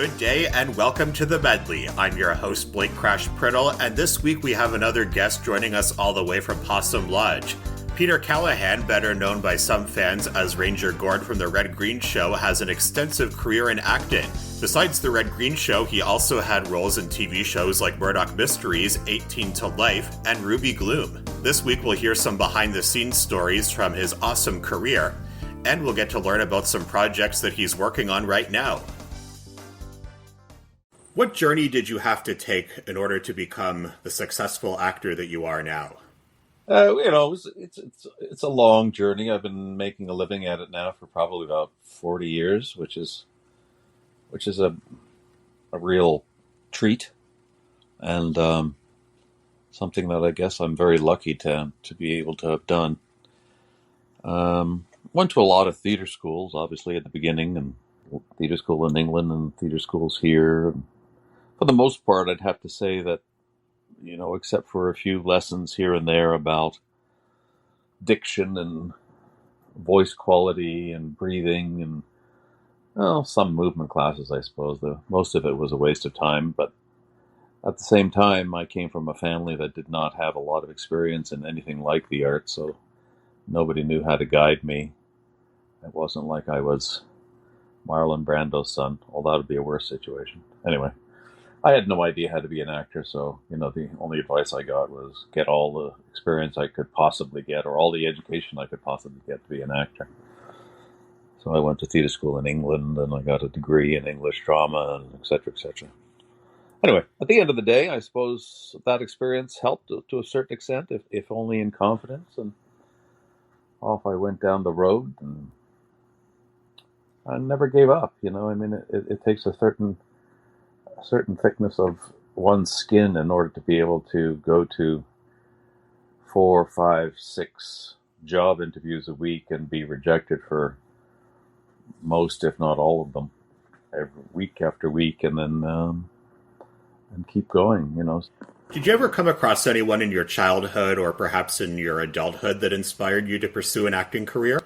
Good day and welcome to The Medley. I'm your host, Blake Crash Priddle, and this week we have another guest joining us all the way from Possum Lodge. Peter Keleghan, better known by some fans as Ranger Gord from The Red Green Show, has an extensive career in acting. Besides The Red Green Show, he also had roles in TV shows like Murdoch Mysteries, 18 to Life, and Ruby Gloom. This week we'll hear some behind-the-scenes stories from his awesome career, and we'll get to learn about some projects that he's working on right now. What journey did you have to take in order to become the successful actor that you are now? It's a long journey. I've been making a living at it now for probably about 40 years, which is a real treat, and something that I guess I'm very lucky to be able to have done. Went to a lot of theater schools, obviously at the beginning, and theater school in England and theater schools here. And for the most part, I'd have to say that, except for a few lessons here and there about diction and voice quality and breathing and, some movement classes, I suppose. Most of it was a waste of time, but at the same time, I came from a family that did not have a lot of experience in anything like the arts, so nobody knew how to guide me. It wasn't like I was Marlon Brando's son, although that would be a worse situation. Anyway, I had no idea how to be an actor, so, the only advice I got was get all the experience I could possibly get, or all the education I could possibly get to be an actor. So I went to theater school in England, and I got a degree in English drama, and et cetera, et cetera. Anyway, at the end of the day, I suppose that experience helped to a certain extent, if only in confidence, and off I went down the road, and I never gave up, it takes a certain thickness of one's skin in order to be able to go to 4, 5, 6 job interviews a week and be rejected for most, if not all of them, every week after week, and then and keep going. Did you ever come across anyone in your childhood or perhaps in your adulthood that inspired you to pursue an acting career?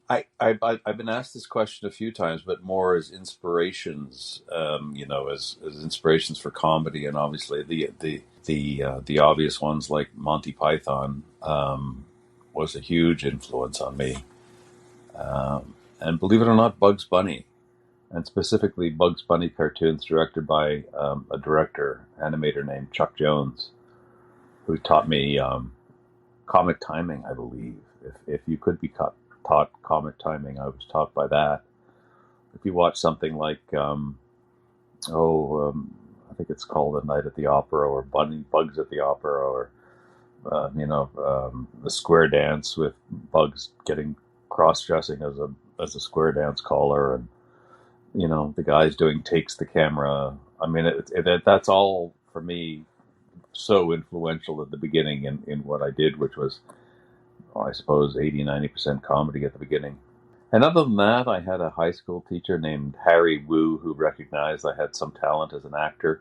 I've been asked this question a few times, but more as inspirations, as inspirations for comedy, and obviously the obvious ones like Monty Python was a huge influence on me, and believe it or not, Bugs Bunny, and specifically Bugs Bunny cartoons directed by a animator named Chuck Jones, who taught me comic timing, I believe. If you could be taught comic timing, I was taught by that. If you watch something like, I think it's called A Night at the Opera, or Bugs at the Opera, or the square dance with Bugs getting cross-dressing as a square dance caller, and the guys doing takes the camera. I mean, that's all for me so influential at the beginning in what I did, which was, I suppose, 80-90% comedy at the beginning. And other than that, I had a high school teacher named Harry Wu who recognized I had some talent as an actor,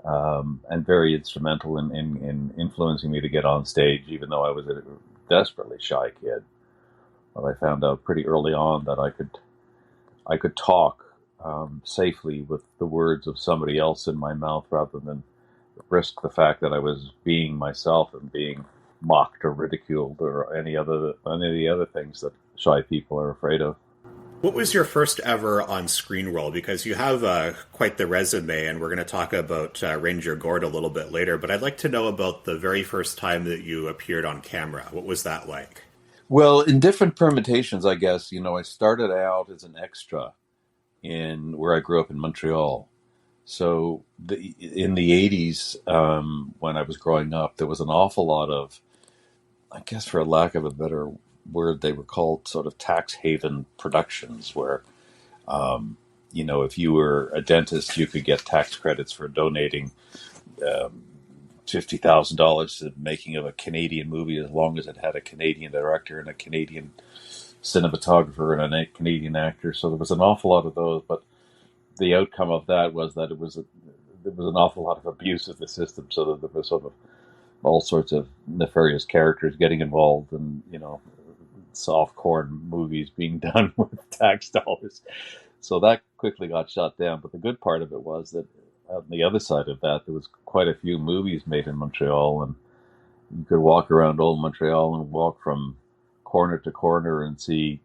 and very instrumental in influencing me to get on stage, even though I was a desperately shy kid. But I found out pretty early on that I could talk safely with the words of somebody else in my mouth, rather than risk the fact that I was being myself and being mocked or ridiculed or any of the other things that shy people are afraid of. What was your first ever on-screen role? Because you have quite the resume, and we're going to talk about Ranger Gord a little bit later, but I'd like to know about the very first time that you appeared on camera. What was that like? Well, in different permutations, I guess. I started out as an extra in where I grew up in Montreal. So in the 80s, when I was growing up, there was an awful lot of, I guess for lack of a better word, they were called sort of tax haven productions, where, if you were a dentist, you could get tax credits for donating $50,000 to the making of a Canadian movie, as long as it had a Canadian director and a Canadian cinematographer and a Canadian actor. So there was an awful lot of those, but the outcome of that was that there was an awful lot of abuse of the system, so that there was sort of all sorts of nefarious characters getting involved, and softcore movies being done with tax dollars. So that quickly got shut down. But the good part of it was that on the other side of that, there was quite a few movies made in Montreal, and you could walk around old Montreal and walk from corner to corner and see,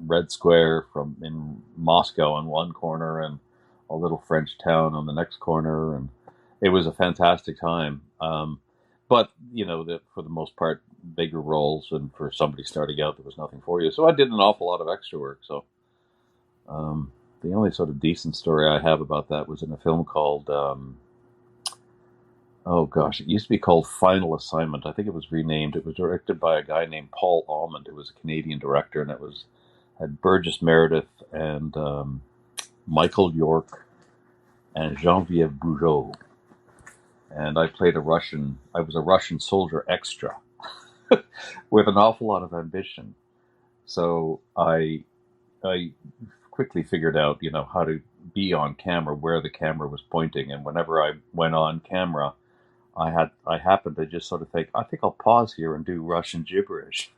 Red Square from in Moscow on one corner and a little French town on the next corner, and it was a fantastic time. But for the most part, bigger roles, and for somebody starting out, there was nothing for you. So I did an awful lot of extra work. So the only sort of decent story I have about that was in a film called. Oh gosh, it used to be called Final Assignment. I think it was renamed. It was directed by a guy named Paul Almond, who was a Canadian director, and it had Burgess Meredith and Michael York and Geneviève Bujold. And I was a Russian soldier extra with an awful lot of ambition. So I quickly figured out, how to be on camera, where the camera was pointing, and whenever I went on camera, I happened to just sort of think, I think I'll pause here and do Russian gibberish.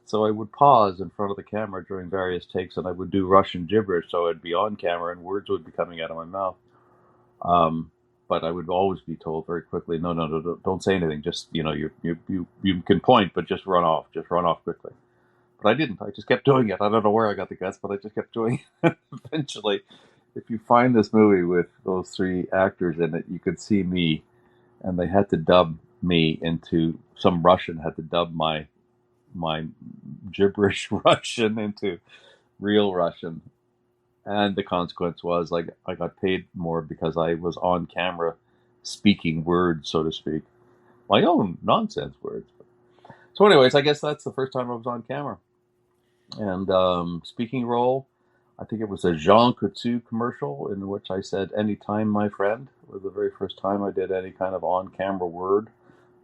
So I would pause in front of the camera during various takes, and I would do Russian gibberish. So I'd be on camera, and words would be coming out of my mouth. But I would always be told very quickly, no, don't say anything. Just you can point, but just run off quickly. But I didn't. I just kept doing it. I don't know where I got the guts, but I just kept doing it. Eventually, if you find this movie with those three actors in it, you could see me, and they had to dub me into some Russian. Had to dub my gibberish Russian into real Russian, and the consequence was like I got paid more because I was on camera speaking words, so to speak, my own nonsense words. So, anyways, I guess that's the first time I was on camera. And speaking role, I think it was a Jean Coutu commercial in which I said, "Anytime, my friend," was the very first time I did any kind of on-camera word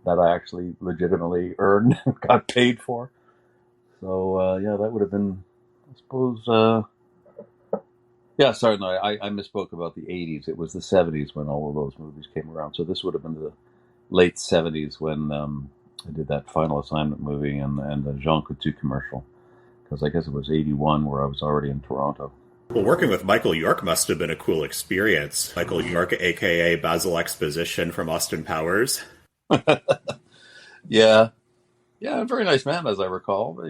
that I actually legitimately earned and got paid for. So, yeah, that would have been, I suppose, yeah, sorry, no, I misspoke about the 80s. It was the 70s when all of those movies came around. So this would have been the late 70s when I did that Final Assignment movie and the Jean Coutu commercial. Because I guess it was 81 where I was already in Toronto. Well, working with Michael York must have been a cool experience. Michael York, a.k.a. Basil Exposition from Austin Powers. Yeah, a very nice man, as I recall. But,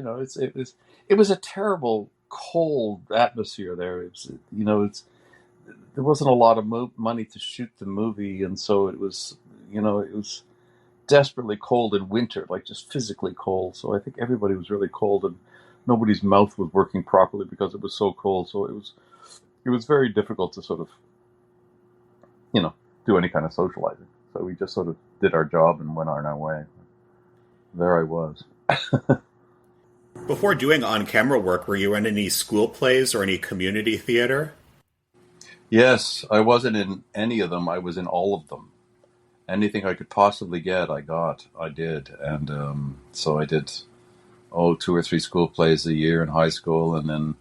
it was a terrible, cold atmosphere there. There wasn't a lot of money to shoot the movie, and so it was desperately cold in winter, like just physically cold. So I think everybody was really cold, and nobody's mouth was working properly because it was so cold. So it was very difficult to sort of, do any kind of socializing. So we just sort of did our job and went on our way. There I was. Before doing on-camera work, were you in any school plays or any community theater? Yes, I wasn't in any of them. I was in all of them. Anything I could possibly get, I did. And so I did, 2 or 3 school plays a year in high school, and then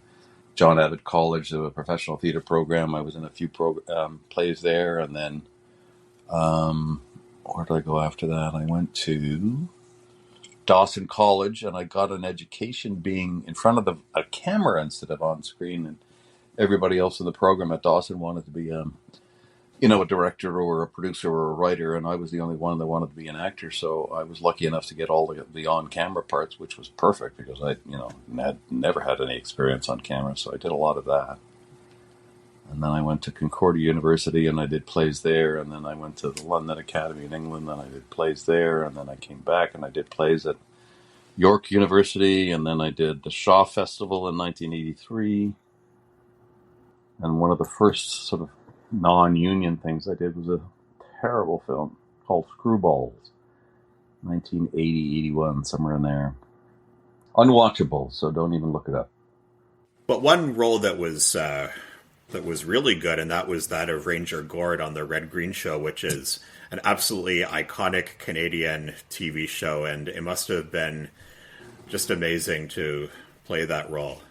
John Abbott College, a professional theater program. I was in a few plays there, and then where did I go after that? I went to Dawson College, and I got an education being in front of a camera instead of on screen. And everybody else in the program at Dawson wanted to be, a director or a producer or a writer, and I was the only one that wanted to be an actor. So I was lucky enough to get all the on-camera parts, which was perfect because I, had never had any experience on camera. So I did a lot of that. And then I went to Concordia University and I did plays there. And then I went to the London Academy in England and I did plays there. And then I came back and I did plays at York University. And then I did the Shaw Festival in 1983. And one of the first sort of non-union things I did was a terrible film called Screwballs, 1980, 81, somewhere in there. Unwatchable, so don't even look it up. But one role that was really good, and that was that of Ranger Gord on the Red Green Show, which is an absolutely iconic Canadian TV show, and it must have been just amazing to play that role.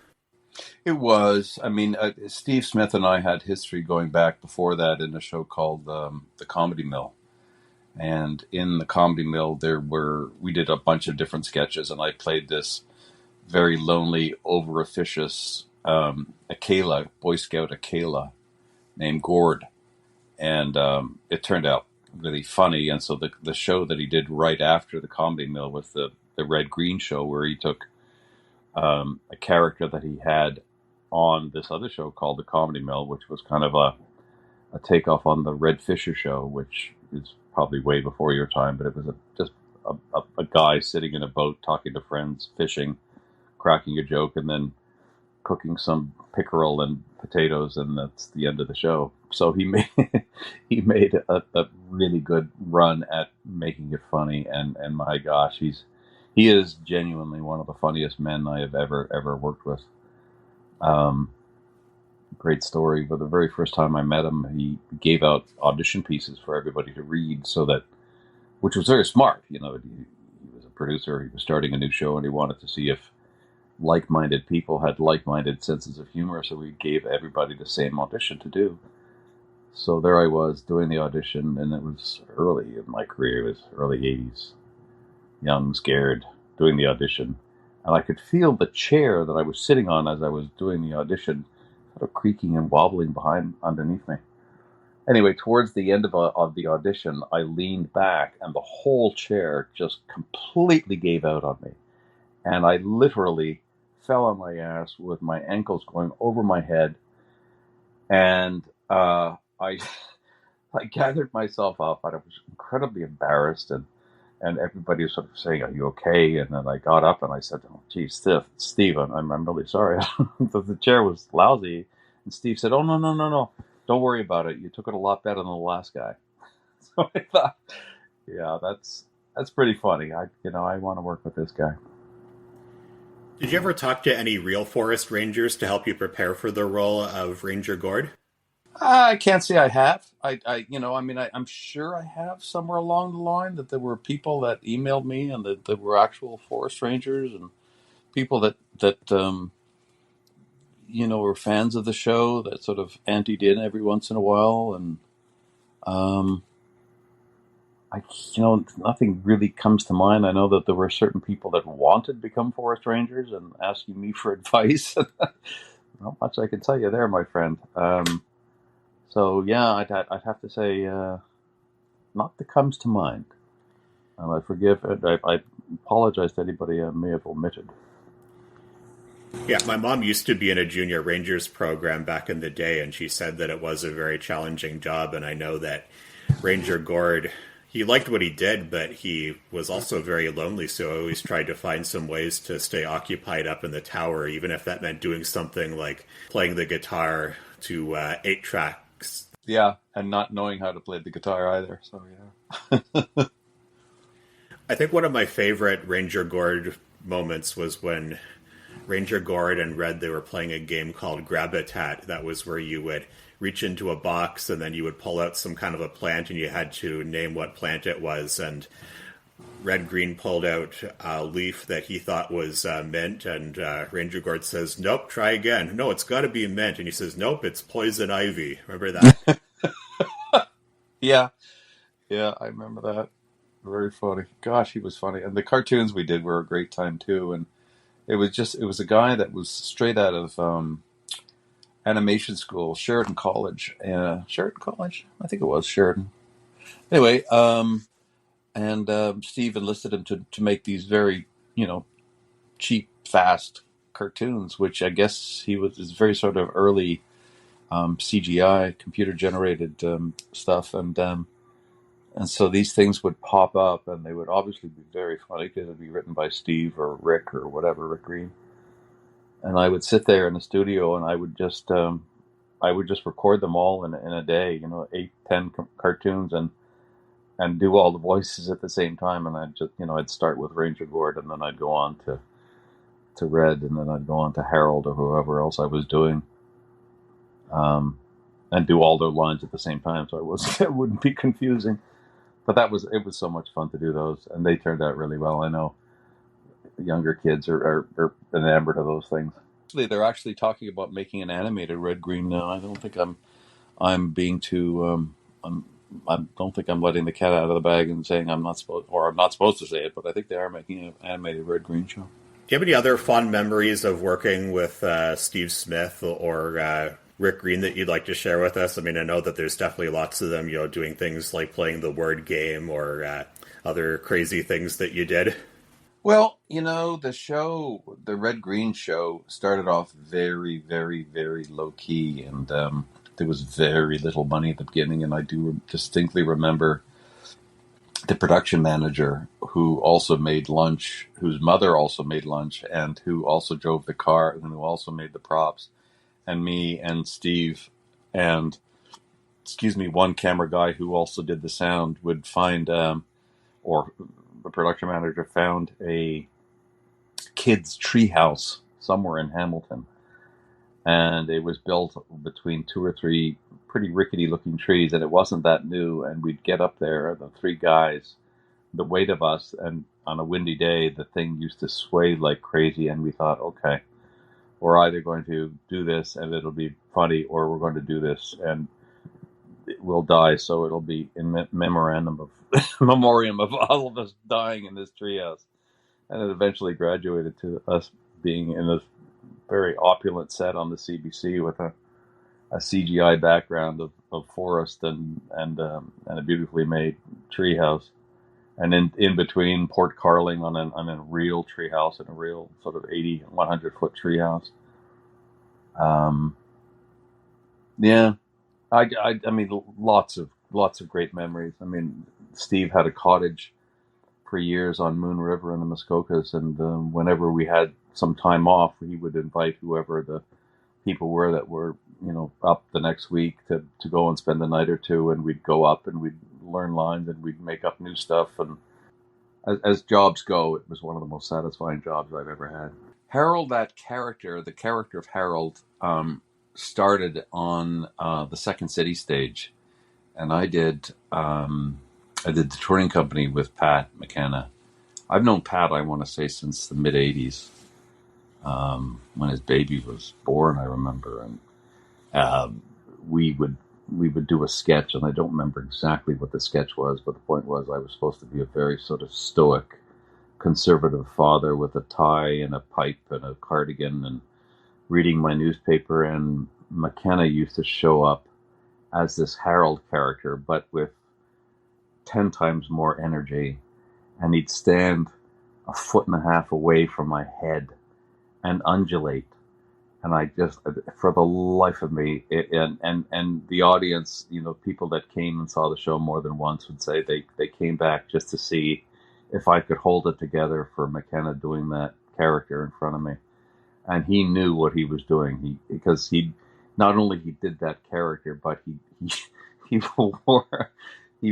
It was. I mean, Steve Smith and I had history going back before that in a show called The Comedy Mill. And in The Comedy Mill, we did a bunch of different sketches, and I played this very lonely, over-officious Akela, Boy Scout Akela, named Gord, and it turned out really funny. And so the show that he did right after the Comedy Mill was the Red Green show, where he took a character that he had on this other show called the Comedy Mill, which was kind of a takeoff on the Red Fisher show, which is probably way before your time, but it was just a guy sitting in a boat talking to friends, fishing, cracking a joke, and then cooking some pickerel and potatoes, and that's the end of the show. So he made he made a really good run at making it funny, and my gosh, he is genuinely one of the funniest men I have ever worked with. Great story. But the very first time I met him, he gave out audition pieces for everybody to read, which was very smart. He was a producer. He was starting a new show, and he wanted to see if like-minded people had like-minded senses of humor. So he gave everybody the same audition to do. So there I was doing the audition, and it was early in my career. It was early 80s. Young, scared, doing the audition. And I could feel the chair that I was sitting on as I was doing the audition sort of creaking and wobbling underneath me. Anyway, towards the end of the audition, I leaned back, and the whole chair just completely gave out on me. And I literally fell on my ass with my ankles going over my head. And I gathered myself up, and I was incredibly embarrassed, and everybody was sort of saying, "Are you okay?" And then I got up and I said, "Oh, geez, Steve, I'm really sorry. The chair was lousy." And Steve said, "Oh, no. Don't worry about it. You took it a lot better than the last guy." So I thought, yeah, that's pretty funny. I want to work with this guy. Did you ever talk to any real forest rangers to help you prepare for the role of Ranger Gord? I can't say I have. I'm sure I have somewhere along the line that there were people that emailed me, and that there were actual forest rangers and people that were fans of the show that sort of anteed in every once in a while. And nothing really comes to mind. I know that there were certain people that wanted to become forest rangers and asking me for advice. Not much I can tell you there, my friend. So yeah, I'd have to say, not that comes to mind, and I apologize to anybody I may have omitted. Yeah, my mom used to be in a junior rangers program back in the day, and she said that it was a very challenging job. And I know that Ranger Gord, he liked what he did, but he was also very lonely, so I always tried to find some ways to stay occupied up in the tower, even if that meant doing something like playing the guitar to 8-track. Yeah, and not knowing how to play the guitar either. So yeah. I think one of my favorite Ranger Gord moments was when Ranger Gord and Red, they were playing a game called Grab-a-Tat. That was where you would reach into a box and then you would pull out some kind of a plant, and you had to name what plant it was. And Red Green pulled out a leaf that he thought was mint, and Ranger Gord says, "Nope, try again. No, it's got to be mint." And he says, "Nope, it's poison ivy." Remember that? Yeah, I remember that. Very funny. Gosh, he was funny. And the cartoons we did were a great time too. And it was a guy that was straight out of animation school, Sheridan College. Sheridan College? I think it was Sheridan. Anyway, and Steve enlisted him to make these very, cheap, fast cartoons, which I guess is very sort of early CGI, computer generated stuff, and so these things would pop up, and they would obviously be very funny because it'd be written by Steve or Rick or whatever, Rick Green. And I would sit there in the studio, and I would just record them all in a day, 8-10 cartoons, and do all the voices at the same time. And I'd start with Ranger Gord, and then I'd go on to Red, and then I'd go on to Harold or whoever else I was doing, and do all their lines at the same time, so it wouldn't be confusing. But it was so much fun to do those, and they turned out really well. I know younger kids are enamored of those things. They're actually talking about making an animated Red Green now. I don't think I'm being too. I don't think I'm letting the cat out of the bag and saying I'm not supposed to say it, but I think they are making an animated Red Green show. Do you have any other fond memories of working with Steve Smith or Rick Green that you'd like to share with us? I mean, I know that there's definitely lots of them, doing things like playing the word game or other crazy things that you did. Well, the show, the Red Green show, started off very, very, very low key, and there was very little money at the beginning. And I do distinctly remember the production manager who also made lunch, whose mother also made lunch, and who also drove the car, and who also made the props, and me and Steve, and one camera guy who also did the sound would find, or the production manager found a kid's treehouse somewhere in Hamilton, and it was built between two or three pretty rickety looking trees, and it wasn't that new. And we'd get up there, the three guys, the weight of us, and on a windy day, the thing used to sway like crazy. And we thought, okay, we're either going to do this and it'll be funny, or we're going to do this and we'll die. So it'll be in memoriam of all of us dying in this treehouse. And it eventually graduated to us being in a very opulent set on the CBC with a CGI background of forest and a beautifully made treehouse, and in between Port Carling on a real treehouse and a real sort of 100 foot treehouse. Yeah, I mean, lots of great memories. I mean, Steve had a cottage for years on Moon River in the Muskokas, and whenever we had some time off, he would invite whoever the people were that were up the next week to go and spend the night or two, and we'd go up and we'd learn lines and we'd make up new stuff. And as jobs go, it was one of the most satisfying jobs I've ever had. Harold, the character of Harold, started on the Second City stage, and I did the touring company with Pat McKenna. I've known Pat, I want to say, since the mid '80s, when his baby was born. I remember, and we would do a sketch, and I don't remember exactly what the sketch was, but the point was I was supposed to be a very sort of stoic, conservative father with a tie and a pipe and a cardigan and reading my newspaper. And McKenna used to show up as this Harold character, but with 10 times more energy, and he'd stand a foot and a half away from my head and undulate. And I just, for the life of me, and the audience, people that came and saw the show more than once would say they came back just to see if I could hold it together for McKenna doing that character in front of me. And he knew what he was doing. Because he not only he did that character, but he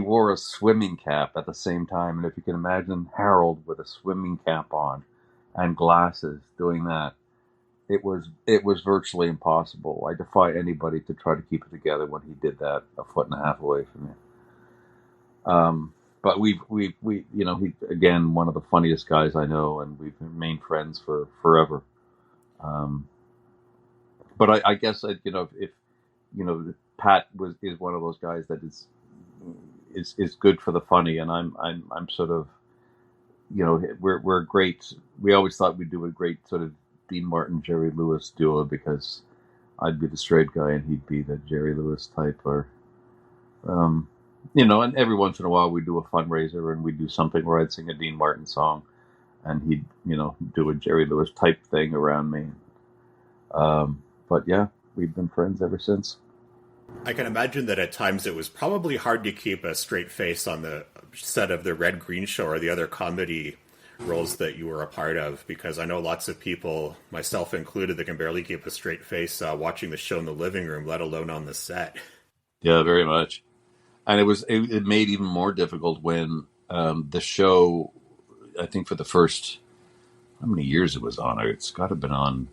wore a swimming cap at the same time. And if you can imagine Harold with a swimming cap on and glasses doing that, it was virtually impossible. I defy anybody to try to keep it together when he did that a foot and a half away from me. But we he, again, one of the funniest guys I know, and we've remained friends for forever. But I guess if Pat is one of those guys that is good for the funny, and I'm sort of, we're great. We always thought we'd do a great sort of Dean Martin, Jerry Lewis duo, because I'd be the straight guy and he'd be the Jerry Lewis type, or and every once in a while we'd do a fundraiser and we'd do something where I'd sing a Dean Martin song and he'd do a Jerry Lewis type thing around me. But yeah, we've been friends ever since. I can imagine that at times it was probably hard to keep a straight face on the set of the Red Green show or the other comedy roles that you were a part of, because I know lots of people, myself included, that can barely keep a straight face watching the show in the living room, let alone on the set. Yeah, very much. And it made even more difficult when the show, I think for the first, how many years it was on? It's got to have been on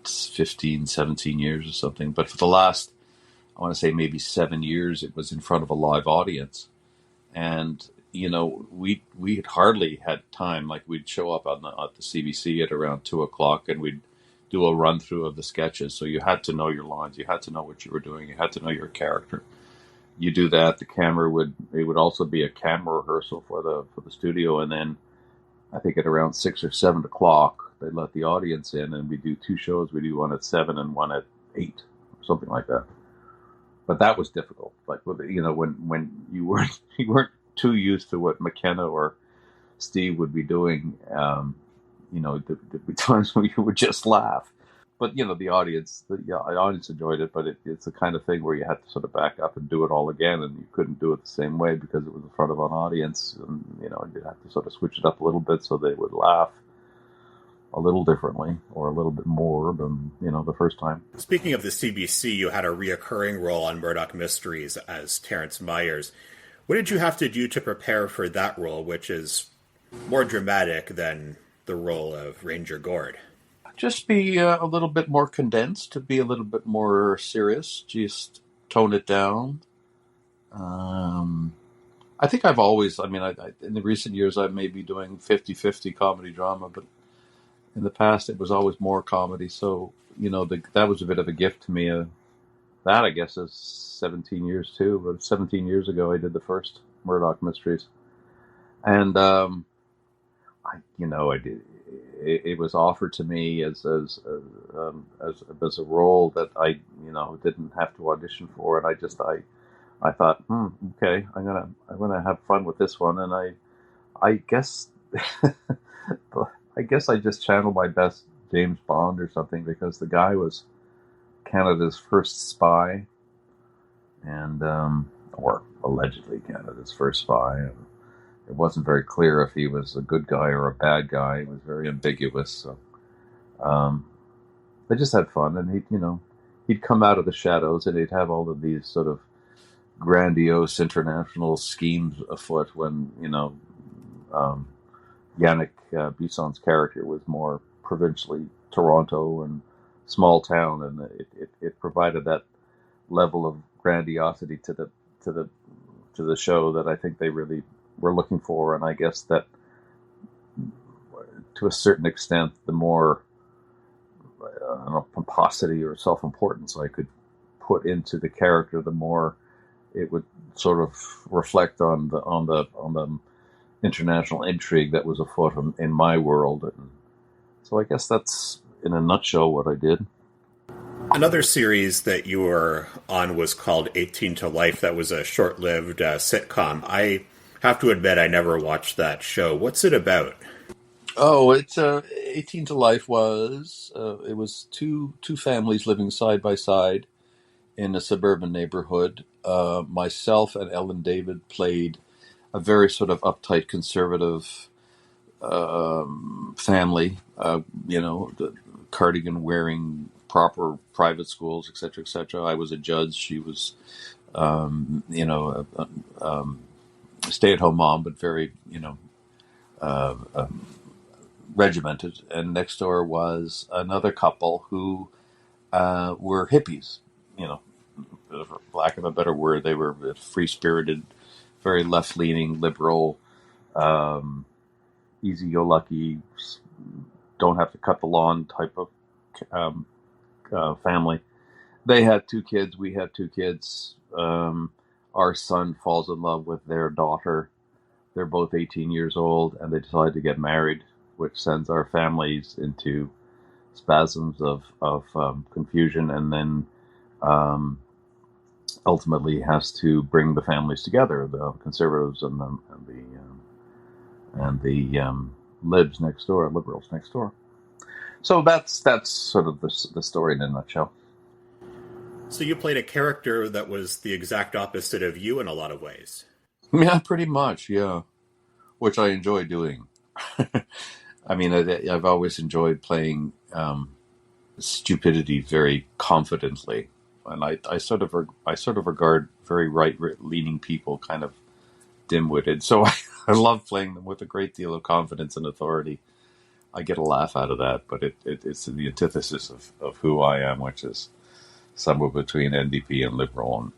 15, 17 years or something. But for the last, I want to say maybe 7 years, it was in front of a live audience. And we had hardly had time. Like, we'd show up at the CBC at around 2:00, and we'd do a run through of the sketches. So you had to know your lines, you had to know what you were doing, you had to know your character. You do that, the camera it would also be a camera rehearsal for the studio, and then I think at around 6 or 7 o'clock they let the audience in, and we do 2 shows. We do one at 7 and one at 8, something like that. But that was difficult. Like, when you weren't too used to what McKenna or Steve would be doing, there'd be times when you would just laugh. But the audience enjoyed it. But it's the kind of thing where you had to sort of back up and do it all again, and you couldn't do it the same way because it was in front of an audience, and you'd have to sort of switch it up a little bit so they would laugh a little differently or a little bit more than the first time. Speaking of the CBC, you had a reoccurring role on Murdoch Mysteries as Terrence Myers. What did you have to do to prepare for that role, which is more dramatic than the role of Ranger Gord? Just be a little bit more condensed, to be a little bit more serious, just tone it down. I think I've always, in the recent years, I may be doing 50-50 comedy drama, but in the past it was always more comedy. So, that was a bit of a gift to me. That, I guess, is 17 years too. But 17 years ago, I did the first Murdoch Mysteries. And, I did. It was offered to me as a role that I didn't have to audition for, and I thought, okay, I'm gonna have fun with this one, and I guess I guess I just channeled my best James Bond or something, because the guy was Canada's first spy, and or allegedly Canada's first spy. And it wasn't very clear if he was a good guy or a bad guy. It was very ambiguous. So I just had fun, and he'd come out of the shadows, and he'd have all of these sort of grandiose international schemes afoot when Yannick Bisson's character was more provincially Toronto and small town, and it provided that level of grandiosity to the show that I think they really were looking for. And I guess that to a certain extent, the more pomposity or self-importance I could put into the character, the more it would sort of reflect on the international intrigue that was afoot in my world. And so I guess that's, in a nutshell, what I did. Another series that you were on was called 18 to Life. That was a short-lived sitcom. I have to admit I never watched that show. What's it about? Oh, it's 18 to Life was it was two families living side by side in a suburban neighborhood. Myself and Ellen David played a very sort of uptight conservative family. The cardigan wearing, proper private schools, etc., etc. I was a judge. She was, a stay-at-home mom, but very, regimented. And next door was another couple who were hippies. For lack of a better word, they were free-spirited, very left-leaning, liberal, easy-go-lucky, don't have to cut the lawn type of family. They had 2 kids. We had 2 kids. Our son falls in love with their daughter. They're both 18 years old, and they decide to get married, which sends our families into spasms of confusion, and then ultimately has to bring the families together, the conservatives and the libs next door, liberals next door. So that's sort of the story in a nutshell. So you played a character that was the exact opposite of you in a lot of ways. Yeah, pretty much, yeah. Which I enjoy doing. I've always enjoyed playing stupidity very confidently, and I sort of regard very right-leaning people kind of dim-witted. So I love playing them with a great deal of confidence and authority. I get a laugh out of that, but it's the antithesis of who I am, which is somewhere between NDP and Liberal. And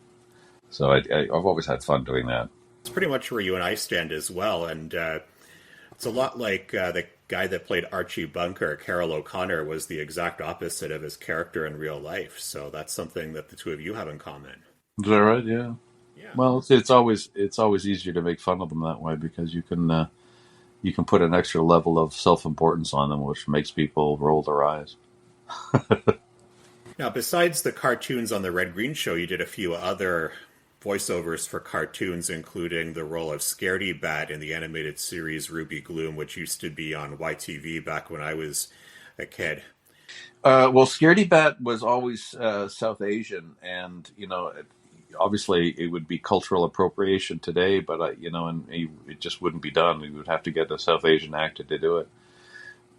so I've always had fun doing that. It's pretty much where you and I stand as well, and it's a lot like the guy that played Archie Bunker, Carroll O'Connor, was the exact opposite of his character in real life. So that's something that the two of you have in common. Is that right? Yeah. Yeah. Well, it's always easier to make fun of them that way, because you can you can put an extra level of self-importance on them, which makes people roll their eyes. Now, besides the cartoons on the Red Green Show, you did a few other voiceovers for cartoons, including the role of Scaredy Bat in the animated series Ruby Gloom, which used to be on YTV back when I was a kid. Well, Scaredy Bat was always South Asian, and obviously it would be cultural appropriation today, but it just wouldn't be done. We would have to get a South Asian actor to do it.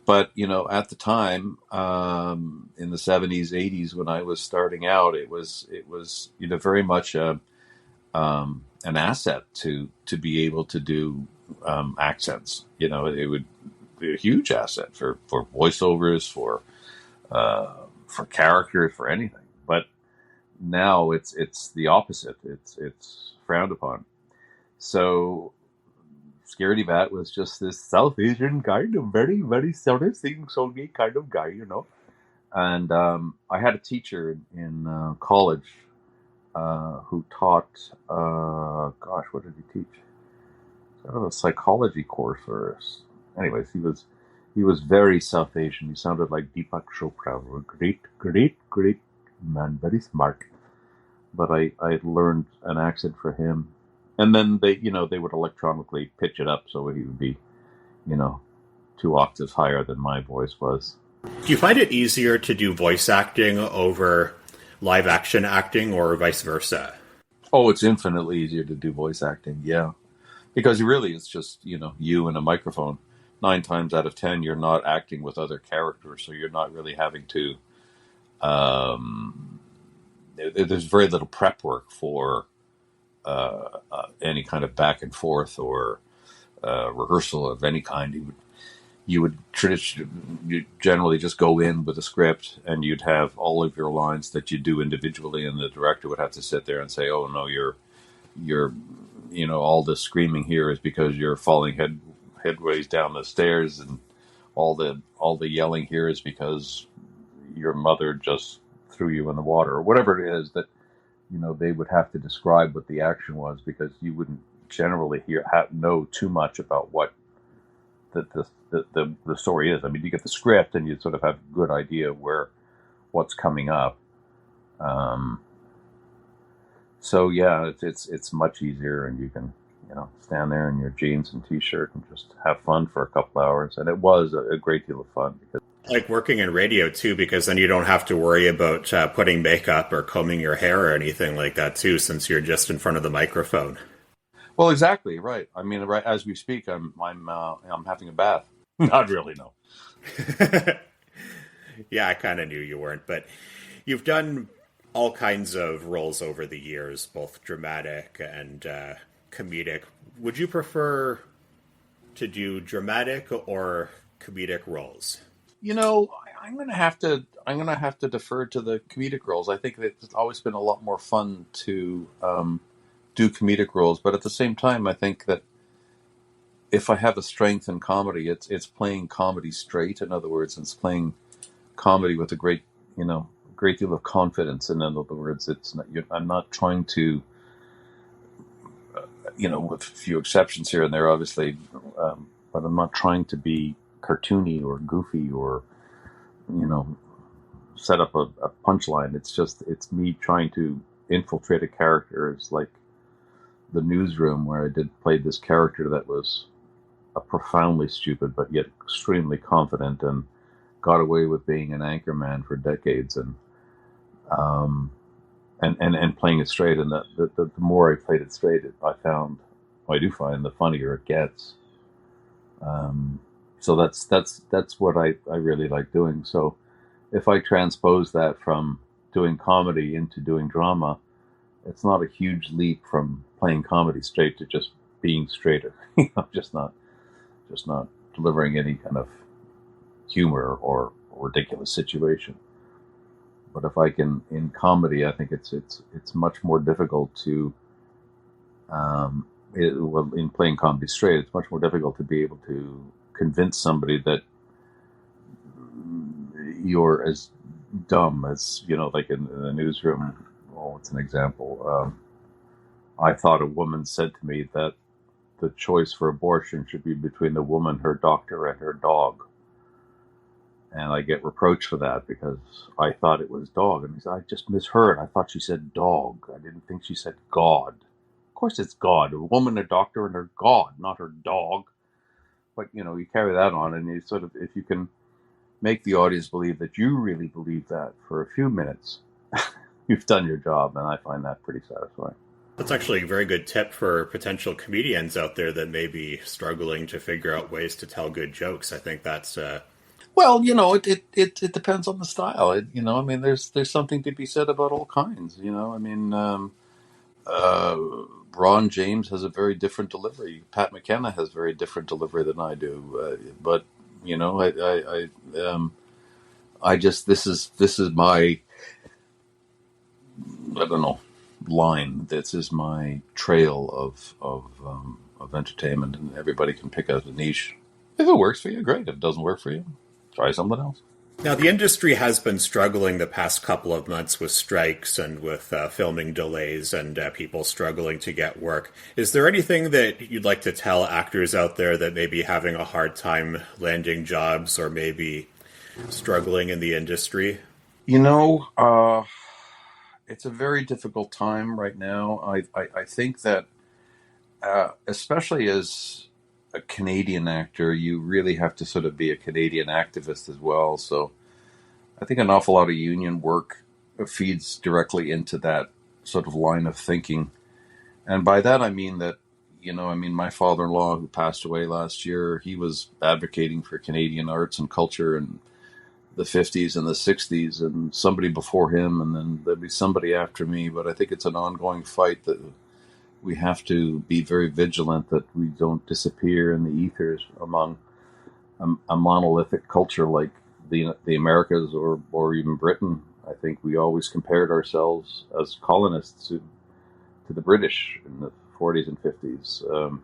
But at the time, in the 70s, 80s, when I was starting out, it was very much an asset to be able to do accents. It would be a huge asset for voiceovers, for characters, for anything. But now it's the opposite. It's frowned upon. So Scaredy Bat was just this South Asian kind of very, very sort of sing-songy kind of guy, And I had a teacher in college who taught, what did he teach? Sort of a psychology course, anyways, he was very South Asian. He sounded like Deepak Chopra, a great, great, great man, very smart. But I learned an accent for him. And then they would electronically pitch it up so he would be, 2 octaves higher than my voice was. Do you find it easier to do voice acting over live action acting or vice versa? Oh, it's infinitely easier to do voice acting, yeah. Because really it's just, you and a microphone. 9 times out of 10, you're not acting with other characters, so you're not really having to... there's very little prep work for any kind of back and forth or rehearsal of any kind. You would generally just go in with a script, and you'd have all of your lines that you do individually, and the director would have to sit there and say, "Oh no, you're all this screaming here is because you're falling headways down the stairs, and all the yelling here is because your mother just threw you in the water," or whatever it is that they would have to describe what the action was, because you wouldn't generally know too much about what the story is. I mean, you get the script and you sort of have a good idea what's coming up. So yeah, it's much easier, and you can stand there in your jeans and t-shirt and just have fun for a couple hours. And it was a great deal of fun, because like working in radio too, because then you don't have to worry about putting makeup or combing your hair or anything like that too, since you're just in front of the microphone. Well, exactly right. I mean, right as we speak, I'm having a bath. Not really, no. Yeah, I kind of knew you weren't, but you've done all kinds of roles over the years, both dramatic and comedic. Would you prefer to do dramatic or comedic roles? I'm gonna have to defer to the comedic roles. I think that it's always been a lot more fun to do comedic roles, but at the same time, I think that if I have a strength in comedy, it's playing comedy straight. In other words, it's playing comedy with a great deal of confidence. And in other words, I'm not trying to, with a few exceptions here and there, obviously, but I'm not trying to be cartoony or goofy or, set up a punchline. It's me trying to infiltrate a character. It's like The Newsroom, where I played this character that was a profoundly stupid but yet extremely confident, and got away with being an anchorman for decades, and playing it straight. And the more I played it straight, I do find the funnier it gets. So that's what I really like doing. So if I transpose that from doing comedy into doing drama, it's not a huge leap from playing comedy straight to just being straighter. just not delivering any kind of humor or ridiculous situation. But if I can, in comedy, I think it's much more difficult to, in playing comedy straight, it's much more difficult to be able to convince somebody that you're as dumb as, like in The Newsroom. Well, it's an example. I thought a woman said to me that the choice for abortion should be between the woman, her doctor, and her dog. And I get reproached for that because I thought it was dog. And he said, I just misheard. I thought she said dog. I didn't think she said God. Of course it's God. A woman, a doctor, and her God, not her dog. But, you carry that on, and you sort of, if you can make the audience believe that you really believe that for a few minutes, you've done your job, and I find that pretty satisfying. That's actually a very good tip for potential comedians out there that may be struggling to figure out ways to tell good jokes. I think that's Well, it depends on the style. There's something to be said about all kinds. Uh, Ron James has a very different delivery. Pat McKenna has very different delivery than I do. But I just this is my, I don't know, line. This is my trail of entertainment, and everybody can pick out a niche. If it works for you, great. If it doesn't work for you, try something else. now the industry has been struggling the past couple of months with strikes and with filming delays and people struggling to get work. Is there anything that you'd like to tell actors out there that may be having a hard time landing jobs or maybe struggling in the industry? It's a very difficult time right now. I think that, especially as a Canadian actor, you really have to sort of be a Canadian activist as well. So I think an awful lot of union work feeds directly into that sort of line of thinking. And by that, I mean that, my father-in-law, who passed away last year, he was advocating for Canadian arts and culture in the 50s and the 60s, and somebody before him, and then there'll be somebody after me. But I think it's an ongoing fight that we have to be very vigilant that we don't disappear in the ethers among a monolithic culture like the Americas or even Britain. I think we always compared ourselves as colonists to the British in the 40s and 50s.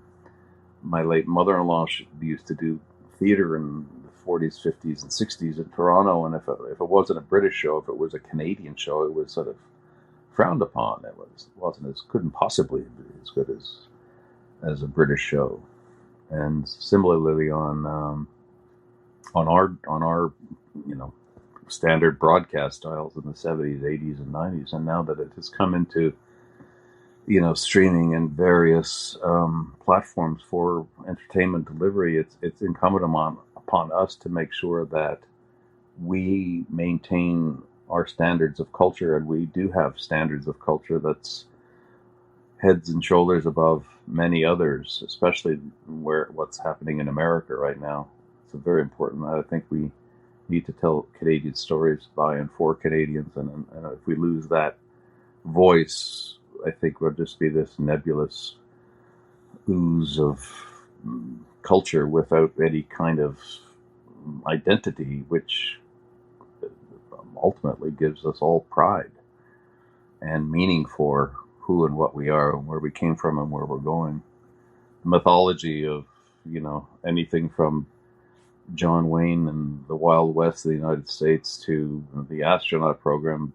My late mother-in-law used to do theater in the 40s, 50s, and 60s in Toronto, and if it wasn't a British show, if it was a Canadian show, it was sort of frowned upon. Couldn't possibly be as good as a British show. And similarly on our standard broadcast styles in the 70s, 80s, and 90s, and now that it has come into streaming and various platforms for entertainment delivery, it's incumbent upon us to make sure that we maintain our standards of culture, and we do have standards of culture that's heads and shoulders above many others, especially what's happening in America right now. It's very important. I think we need to tell Canadian stories by and for Canadians, and if we lose that voice, I think we'll just be this nebulous ooze of culture without any kind of identity, which ultimately gives us all pride and meaning for who and what we are and where we came from and where we're going. The mythology of, anything from John Wayne and the Wild West of the United States to the astronaut program,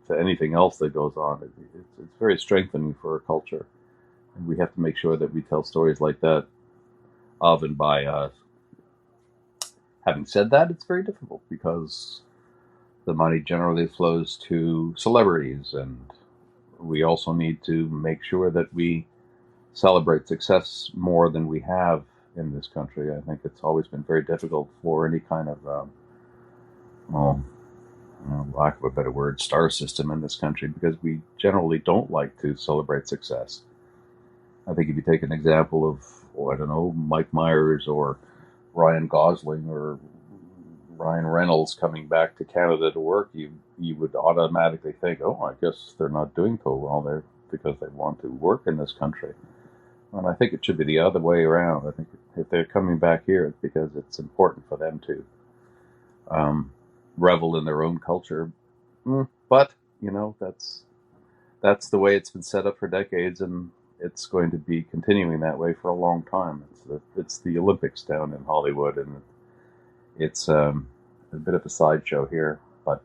to anything else that goes on. It's very strengthening for our culture. And we have to make sure that we tell stories like that of and by us. Having said that, it's very difficult because the money generally flows to celebrities, and we also need to make sure that we celebrate success more than we have in this country. I think it's always been very difficult for any kind of, lack of a better word, star system in this country, because we generally don't like to celebrate success. I think if you take an example of, Mike Myers or Ryan Gosling or Ryan Reynolds coming back to Canada to work, you would automatically think, oh, I guess they're not doing so well there because they want to work in this country. And I think it should be the other way around. I think if they're coming back here, it's because it's important for them to revel in their own culture. But, that's the way it's been set up for decades, and it's going to be continuing that way for a long time. It's the Olympics down in Hollywood, and it's a bit of a sideshow here. But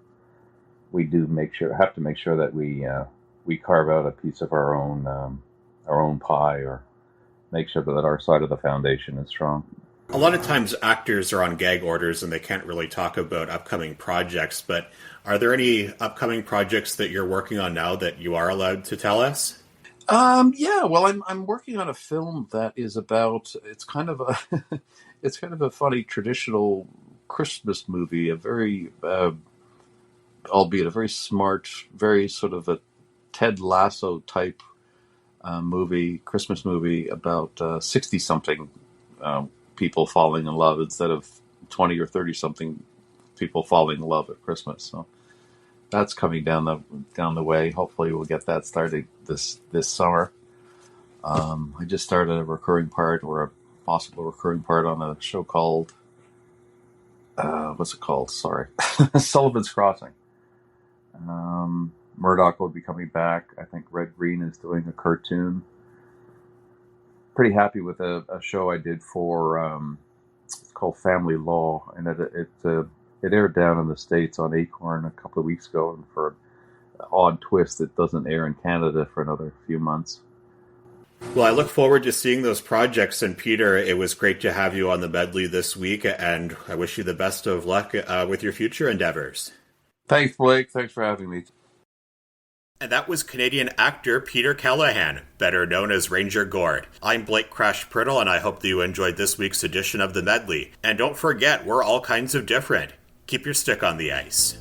we do have to make sure that we carve out a piece of our own pie, or make sure that our side of the foundation is strong. A lot of times actors are on gag orders and they can't really talk about upcoming projects, but are there any upcoming projects that you're working on now that you are allowed to tell us? Yeah, well, I'm working on a film that is about. It's kind of a it's kind of a funny traditional Christmas movie, a very albeit a very smart, very sort of a Ted Lasso type movie, Christmas movie about 60 something people falling in love instead of 20 or 30 something people falling in love at Christmas. So that's coming down the way. Hopefully, we'll get that started this summer. I just started a recurring part or a possible recurring part on a show called what's it called? Sorry, Sullivan's Crossing. Murdoch will be coming back. I think Red Green is doing a cartoon. Pretty happy with a show I did for it's called Family Law, and it aired down in the States on Acorn a couple of weeks ago, and for an odd twist, it doesn't air in Canada for another few months. Well, I look forward to seeing those projects, and Peter, it was great to have you on the medley this week, and I wish you the best of luck with your future endeavors. Thanks, Blake. Thanks for having me. And that was Canadian actor Peter Keleghan, better known as Ranger Gord. I'm Blake Crash Priddle, and I hope that you enjoyed this week's edition of the medley. And don't forget, we're all kinds of different. Keep your stick on the ice.